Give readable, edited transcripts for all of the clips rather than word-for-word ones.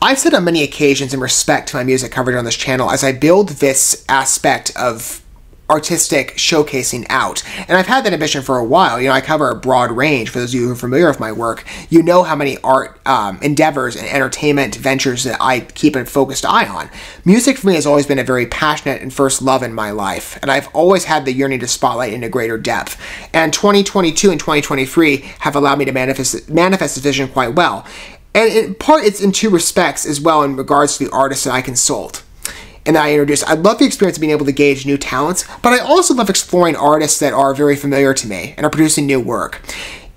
I've said on many occasions in respect to my music coverage on this channel as I build this aspect of artistic showcasing out. And I've had that ambition for a while. You know, I cover a broad range. For those of you who are familiar with my work, you know how many art endeavors and entertainment ventures that I keep a focused eye on. Music for me has always been a very passionate and first love in my life, and I've always had the yearning to spotlight in a greater depth. And 2022 and 2023 have allowed me to manifest this vision quite well. And in part, it's in two respects as well in regards to the artists that I consult and that I introduce. I love the experience of being able to gauge new talents, but I also love exploring artists that are very familiar to me and are producing new work.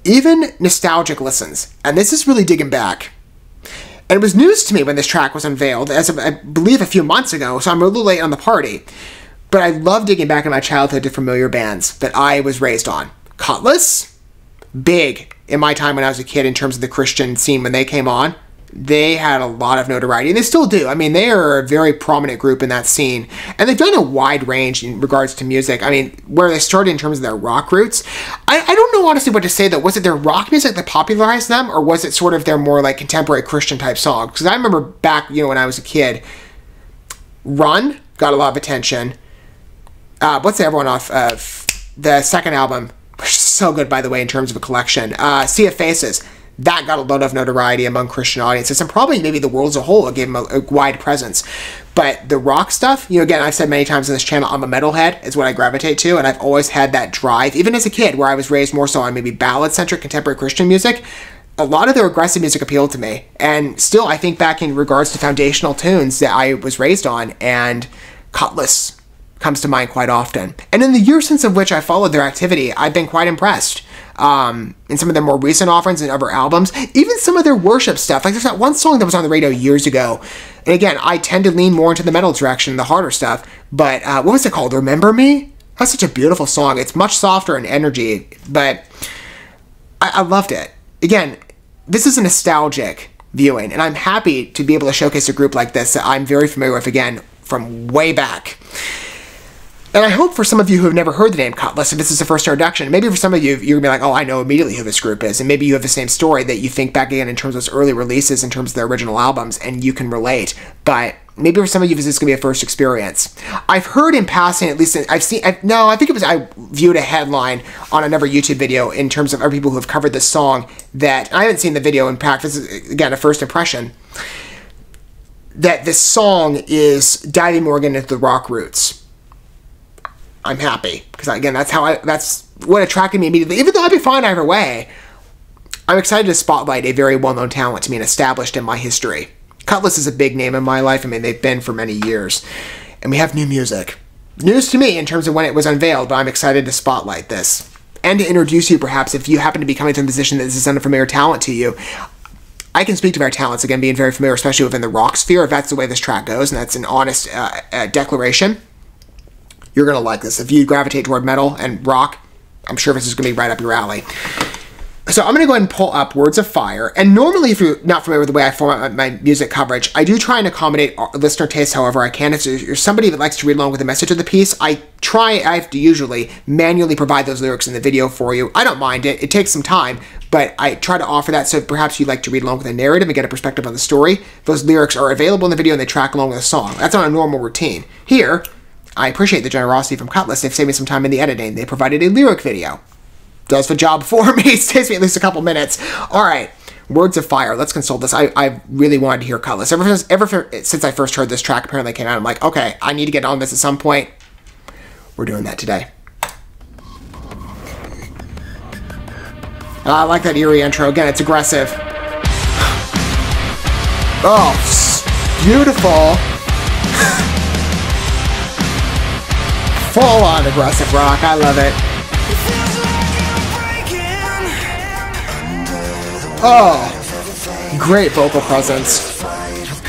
Even nostalgic listens, and this is really digging back. And it was news to me when this track was unveiled, as of, I believe a few months ago, so I'm a little late on the party. But I love digging back in my childhood to familiar bands that I was raised on. KUTLESS, big in my time when I was a kid in terms of the Christian scene when they came on. They had a lot of notoriety, and they still do. I mean, they are a very prominent group in that scene, and they've done a wide range in regards to music. I mean, where they started in terms of their rock roots, I don't know honestly what to say, though. Was it their rock music that popularized them, or was it sort of their more, like, contemporary Christian-type songs? Because I remember back, you know, when I was a kid, Run got a lot of attention. What's the other one off of the second album? Which is so good, by the way, in terms of a collection. Sea of Faces. That got a lot of notoriety among Christian audiences, and probably maybe the world as a whole gave them a wide presence. But the rock stuff, you know, again, I've said many times on this channel, I'm a metalhead, is what I gravitate to, and I've always had that drive, even as a kid, where I was raised more so on maybe ballad-centric contemporary Christian music. A lot of their aggressive music appealed to me, and still, I think back in regards to foundational tunes that I was raised on, and KUTLESS comes to mind quite often. And in the years since of which I followed their activity, I've been quite impressed. In some of their more recent offerings and other albums, even some of their worship stuff. Like there's that one song that was on the radio years ago. And again, I tend to lean more into the metal direction, the harder stuff. But what was it called? Remember Me? That's such a beautiful song. It's much softer in energy, but I loved it. Again, this is a nostalgic viewing, and I'm happy to be able to showcase a group like this that I'm very familiar with, again, from way back. And I hope for some of you who have never heard the name KUTLESS, if this is the first introduction, maybe for some of you, you're going to be like, oh, I know immediately who this group is. And maybe you have the same story that you think back again in terms of those early releases, in terms of their original albums, and you can relate. But maybe for some of you, this is going to be a first experience. I've heard in passing, at least, I viewed a headline on another YouTube video in terms of other people who have covered this song that, I haven't seen the video in practice, this is, again, a first impression, that this song is diving more into the rock roots. I'm happy, because again, that's what attracted me immediately. Even though I'd be fine either way, I'm excited to spotlight a very well-known talent to me and established in my history. KUTLESS is a big name in my life. I mean, they've been for many years. And we have new music. News to me in terms of when it was unveiled, but I'm excited to spotlight this. And to introduce you, perhaps, if you happen to be coming to the position that this is unfamiliar talent to you. I can speak to their talents, again, being very familiar, especially within the rock sphere, if that's the way this track goes, and that's an honest declaration. You're going to like this. If you gravitate toward metal and rock, I'm sure this is going to be right up your alley. So I'm going to go ahead and pull up Words of Fire. And normally, if you're not familiar with the way I format my music coverage, I do try and accommodate listener tastes however I can. If you're somebody that likes to read along with the message of the piece, I have to usually manually provide those lyrics in the video for you. I don't mind it. It takes some time, but I try to offer that so perhaps you'd like to read along with the narrative and get a perspective on the story. Those lyrics are available in the video and they track along with the song. That's not a normal routine. Here, I appreciate the generosity from KUTLESS. They've saved me some time in the editing. They provided a lyric video. Does the job for me. It saves me at least a couple minutes. All right, Words of Fire. Let's consult this. I really wanted to hear KUTLESS. Ever since I first heard this track apparently came out, I'm like, okay, I need to get on this at some point. We're doing that today. I like that eerie intro. Again, it's aggressive. Oh, beautiful. Full-on aggressive rock. I love it. Oh, great vocal presence.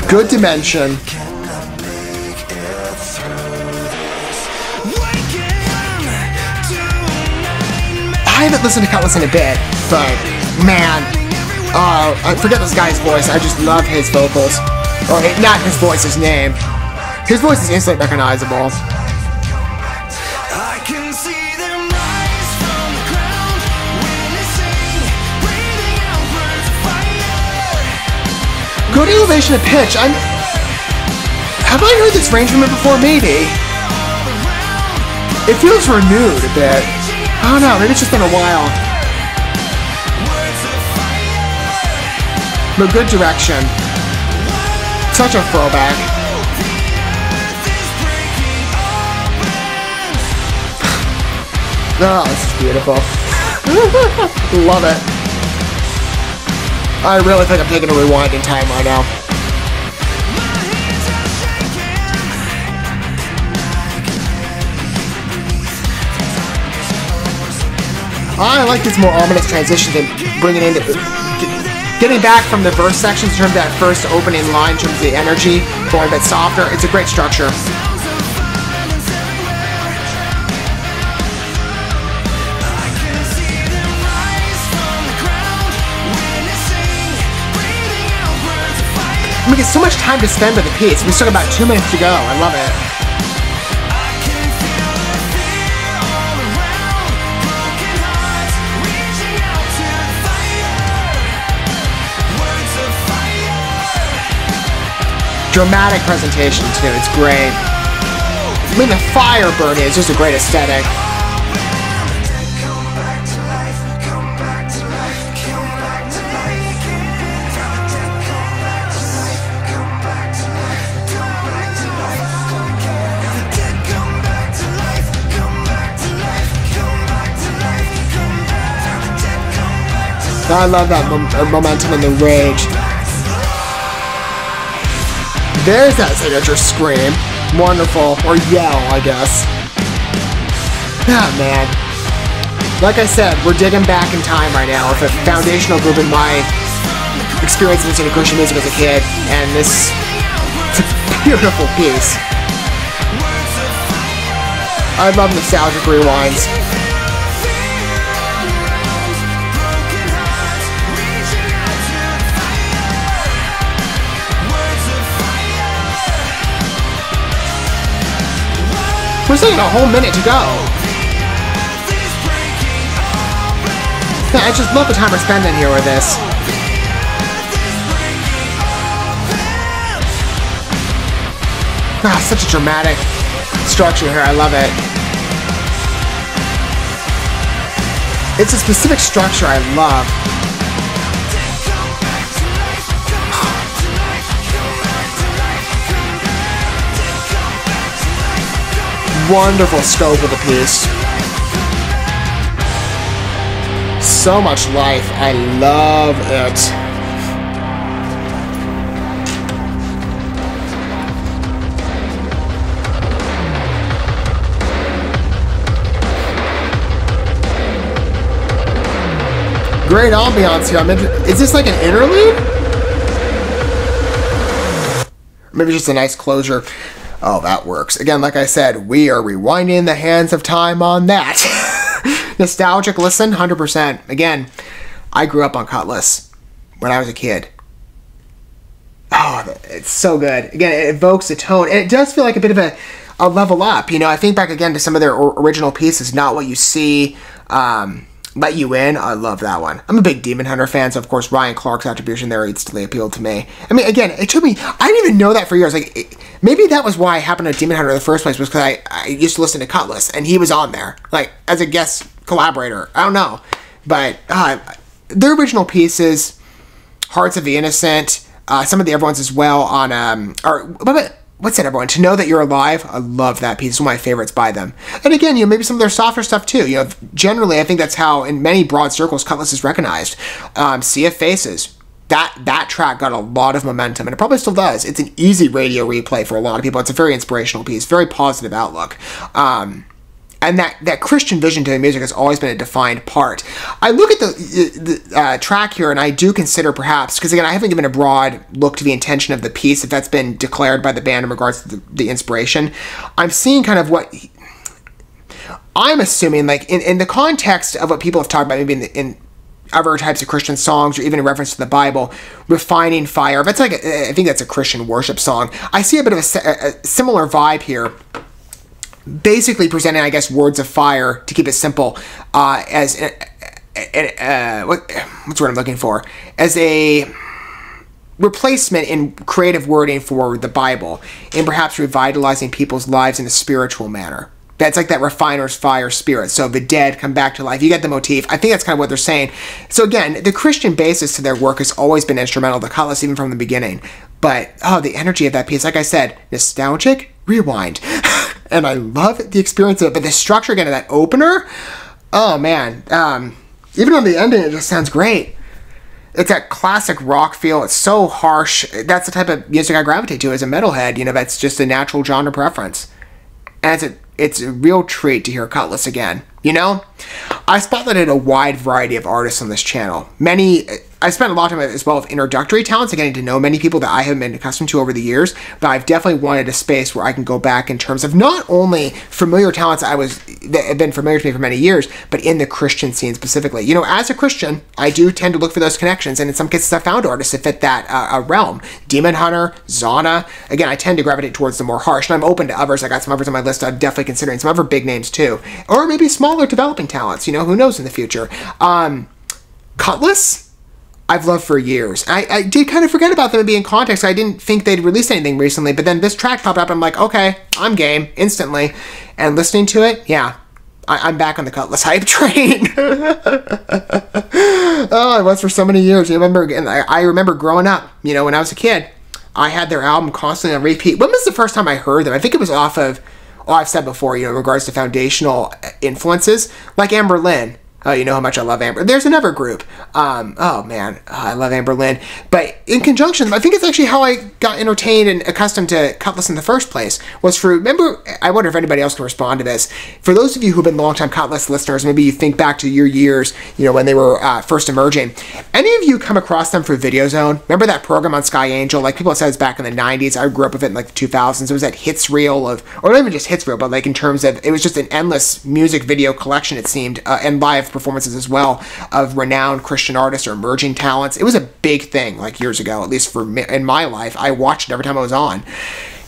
Good dimension. I haven't listened to KUTLESS in a bit, but man, I forget this guy's voice. I just love his vocals. Or not his voice, his name. His voice is instantly recognizable. Good elevation of pitch. Have I heard this range from it before? Maybe. It feels renewed a bit. I don't know, maybe it's just been a while. But good direction. Such a throwback. Oh, this is beautiful. Love it. I really think I'm taking a rewind in time right now. I like these more ominous transitions and bringing into getting back from the verse sections in terms of that first opening line, in terms of the energy, going a bit softer. It's a great structure. We get so much time to spend with the piece. We still got about 2 minutes to go. I love it. Dramatic presentation too. It's great. I mean, the fire burning is just a great aesthetic. I love that momentum and the rage. There's that signature scream. Wonderful. Or yell, I guess. Ah, man. Like I said, we're digging back in time right now with a foundational group in my experience listening to Christian music as a kid. And this... it's a beautiful piece. I love nostalgic rewinds. We're singing a whole minute to go. Yeah, I just love the time we're spending here with this. Ah, such a dramatic structure here. I love it. It's a specific structure I love. Wonderful scope of the piece. So much life. I love it. Great ambiance here. Is this like an interlude? Maybe just a nice closure. Oh, that works. Again, like I said, we are rewinding the hands of time on that. Nostalgic listen, 100%. Again, I grew up on KUTLESS when I was a kid. Oh, it's so good. Again, it evokes a tone, and it does feel like a bit of a level up. You know, I think back again to some of their original pieces, Not What You See, Let You In. I love that one. I'm a big Demon Hunter fan, so of course Ryan Clark's attribution there instantly appealed to me. I mean, again, it took me... I didn't even know that for years. Like, maybe that was why I happened to Demon Hunter in the first place, was because I used to listen to KUTLESS, and he was on there, like, as a guest collaborator. I don't know. But their original pieces, Hearts of the Innocent, some of the other ones as well on... what's that other one? To Know That You're Alive. I love that piece. It's one of my favorites by them. And again, you know, maybe some of their softer stuff too. You know, generally, I think that's how, in many broad circles, KUTLESS is recognized. Sea of Faces. That track got a lot of momentum, and it probably still does. It's an easy radio replay for a lot of people. It's a very inspirational piece, very positive outlook. And that Christian vision to the music has always been a defined part. I look at the track here, and I do consider perhaps, because again, I haven't given a broad look to the intention of the piece, if that's been declared by the band in regards to the inspiration. I'm seeing kind of what... I'm assuming, like, in the context of what people have talked about, maybe in other types of Christian songs, or even in reference to the Bible, refining fire. That's like, I think that's a Christian worship song. I see a bit of a similar vibe here, basically presenting, I guess, words of fire, to keep it simple, as what's what I'm looking for? As a replacement in creative wording for the Bible, and perhaps revitalizing people's lives in a spiritual manner. That's like that refiner's fire spirit. So the dead come back to life. You get the motif. I think that's kind of what they're saying. So again, the Christian basis to their work has always been instrumental to KUTLESS, even from the beginning. But, oh, the energy of that piece, like I said, nostalgic, rewind. And I love the experience of it. But the structure, again, of that opener, oh, man. Even on the ending, it just sounds great. It's that classic rock feel. It's so harsh. That's the type of music I gravitate to as a metalhead. You know, that's just a natural genre preference. And it's a real treat to hear KUTLESS again. You know, I spotlighted a wide variety of artists on this channel. I spent a lot of time as well with introductory talents and getting to know many people that I haven't been accustomed to over the years, but I've definitely wanted a space where I can go back in terms of not only familiar talents that have been familiar to me for many years, but in the Christian scene specifically. You know, as a Christian, I do tend to look for those connections, and in some cases I found artists that fit that realm. Demon Hunter, Zana. Again, I tend to gravitate towards the more harsh, and I'm open to others. I got some others on my list I'm definitely considering, some other big names too. Or maybe smaller developing talents, you know, who knows in the future. KUTLESS, I've loved for years. I did kind of forget about them and be in context. I didn't think they'd released anything recently, but then this track popped up. I'm like, okay, I'm game instantly. And listening to it, yeah, I'm back on the KUTLESS hype train. Oh, it was for so many years. I remember growing up, you know, when I was a kid, I had their album constantly on repeat. When was the first time I heard them? I think it was off of, I've said before, you know, in regards to foundational influences, like Amber Lynn. Oh, you know how much I love Amber. There's another group. Oh, man. I love Amber Lynn. But in conjunction, I think it's actually how I got entertained and accustomed to KUTLESS in the first place. Remember, I wonder if anybody else can respond to this. For those of you who've been longtime KUTLESS listeners, maybe you think back to your years, you know, when they were first emerging. Any of you come across them through Video Zone? Remember that program on Sky Angel? Like, people said it's back in the 90s. I grew up with it in, like, the 2000s. It was that hits reel or not even just hits reel, but, like, in terms of, it was just an endless music video collection, it seemed, and live performances as well of renowned Christian artists or emerging talents. It was a big thing, like, years ago, at least for me, in my life. I watched it every time I was on.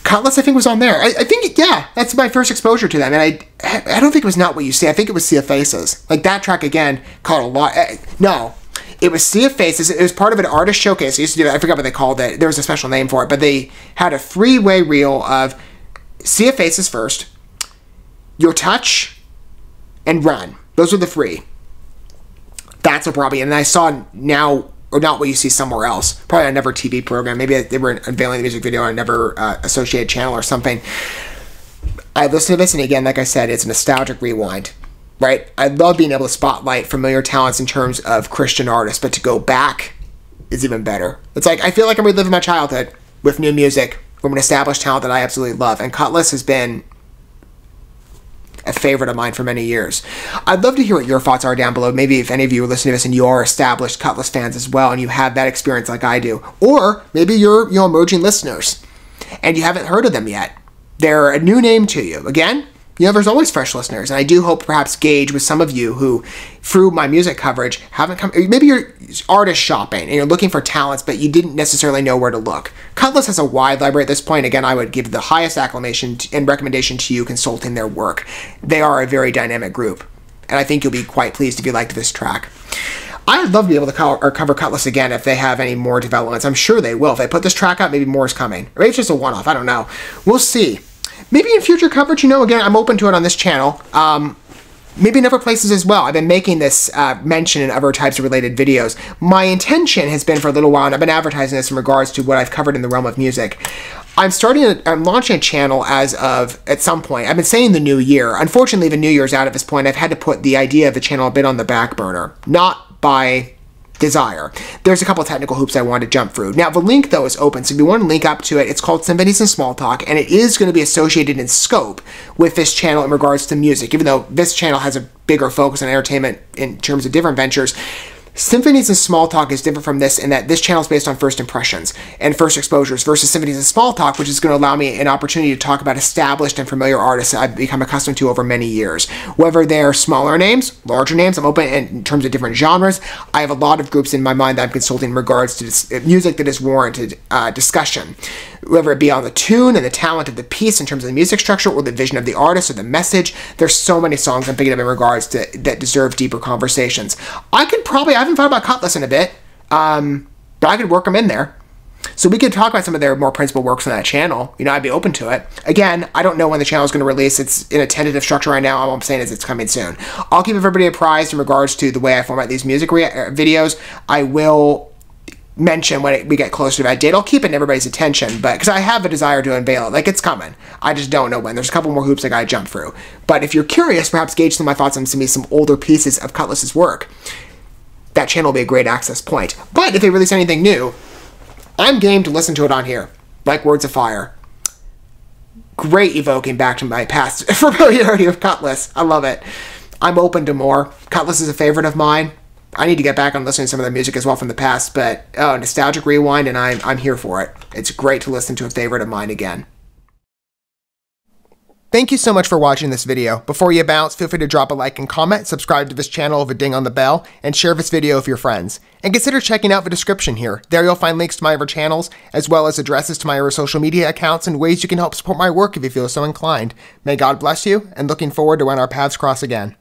KUTLESS, I think, was on there. I think, yeah, that's my first exposure to them. And I don't think it was Not What You See. I think it was Sea of Faces. Like, that track, again, caught a lot. No, it was Sea of Faces. It was part of an artist showcase. I used to do that. I forgot what they called it. There was a special name for it. But they had a 3-way reel of Sea of Faces first, Your Touch, and Run. Those were the 3. That's what brought me. And I saw Now, or Not What You See somewhere else. Probably on another TV program. Maybe they were unveiling the music video on another associated channel or something. I listened to this, and again, like I said, it's a nostalgic rewind, right? I love being able to spotlight familiar talents in terms of Christian artists, but to go back is even better. It's like, I feel like I'm reliving my childhood with new music from an established talent that I absolutely love. And KUTLESS has been a favorite of mine for many years. I'd love to hear what your thoughts are down below. Maybe if any of you are listening to this and you are established KUTLESS fans as well, and you have that experience like I do. Or maybe you're emerging listeners and you haven't heard of them yet. They're a new name to you. Again, you know, there's always fresh listeners, and I do hope perhaps gauge with some of you who, through my music coverage, haven't come. Maybe you're artist shopping and you're looking for talents, but you didn't necessarily know where to look. KUTLESS has a wide library at this point. Again, I would give the highest acclamation and recommendation to you consulting their work. They are a very dynamic group, and I think you'll be quite pleased if you liked this track. I'd love to be able to cover KUTLESS again if they have any more developments. I'm sure they will. If they put this track out, maybe more is coming. Or maybe it's just a one-off. I don't know. We'll see. Maybe in future coverage, you know, again, I'm open to it on this channel. Maybe in other places as well. I've been making this mention in other types of related videos. My intention has been for a little while, and I've been advertising this in regards to what I've covered in the realm of music. I'm launching a channel as of, at some point, I've been saying the new year. Unfortunately, the new year's out at this point. I've had to put the idea of the channel a bit on the back burner. Not by desire. There's a couple of technical hoops I want to jump through. Now, the link, though, is open, so if you want to link up to it, it's called Symphonies and Small Talk, and it is going to be associated in scope with this channel in regards to music, even though this channel has a bigger focus on entertainment in terms of different ventures. Symphonies and Small Talk is different from this in that this channel is based on first impressions and first exposures versus Symphonies and Small Talk, which is going to allow me an opportunity to talk about established and familiar artists that I've become accustomed to over many years. Whether they're smaller names, larger names, I'm open in terms of different genres. I have a lot of groups in my mind that I'm consulting in regards to music that is warranted discussion. Whether it be on the tune and the talent of the piece in terms of the music structure or the vision of the artist or the message, there's so many songs I'm thinking of in regards to that deserve deeper conversations. I haven't thought about KUTLESS in a bit, but I could work them in there. So we could talk about some of their more principal works on that channel. You know, I'd be open to it. Again, I don't know when the channel is going to release. It's in a tentative structure right now. All I'm saying is it's coming soon. I'll keep everybody apprised in regards to the way I format these music videos. I will mention when we get closer to that date. I'll keep it in everybody's attention, but because I have a desire to unveil it. Like, it's coming. I just don't know when. There's a couple more hoops I gotta jump through. But if you're curious, perhaps gauge some of my thoughts on some older pieces of KUTLESS's work, that channel will be a great access point. But if they release anything new, I'm game to listen to it on here, like Words of Fire. Great evoking back to my past familiarity with KUTLESS. I love it. I'm open to more. KUTLESS is a favorite of mine. I need to get back on listening to some of their music as well from the past, but nostalgic rewind, and I'm here for it. It's great to listen to a favorite of mine again. Thank you so much for watching this video. Before you bounce, feel free to drop a like and comment, subscribe to this channel with a ding on the bell, and share this video with your friends. And consider checking out the description here. There you'll find links to my other channels, as well as addresses to my other social media accounts and ways you can help support my work if you feel so inclined. May God bless you, and looking forward to when our paths cross again.